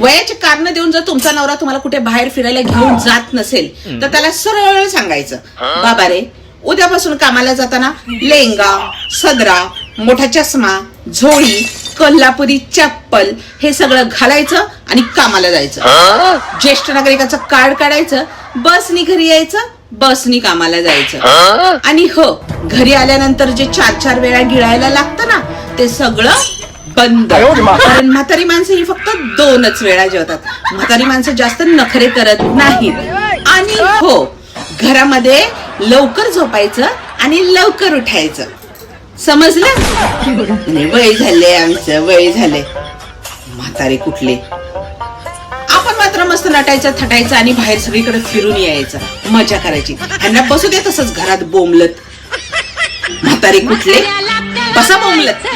वयाचे कारण देऊन जर तुमचा नवरा तुम्हाला कुठे बाहेर फिरायला घेऊन जात नसेल तर त्याला सरळ सांगायचं, बाबा रे उद्यापासून कामाला जाताना लेंगा, सदरा, मोठा चष्मा, झोळी, कोल्हापुरी चप्पल हे सगळं घालायचं आणि कामाला जायचं. ज्येष्ठ नागरिकाचं कार्ड काढायचं, बसनी घरी यायचं, बसनी कामाला जायचं. आणि हो, घरी आल्यानंतर जे 4-4 वेळा गिळायला लागतं ना ते सगळं बंद. कारण म्हातारी माणसं ही फक्त 2च वेळा जेवतात. म्हातारी माणसं जास्त नखरे करत नाहीत. आणि हो, घरामध्ये लवकर झोपायचं आणि लवकर उठायचं. समजलं? वय झाले आमचं, वय झाले. म्हातारे कुठले. आपण मात्र मस्त नटायचं, थटायचं आणि बाहेर सगळीकडे फिरून यायचं, मजा करायची. ह्यांना बसू दे तसंच घरात बोंबलत. म्हातारे कुठले, बसा बोंबलत.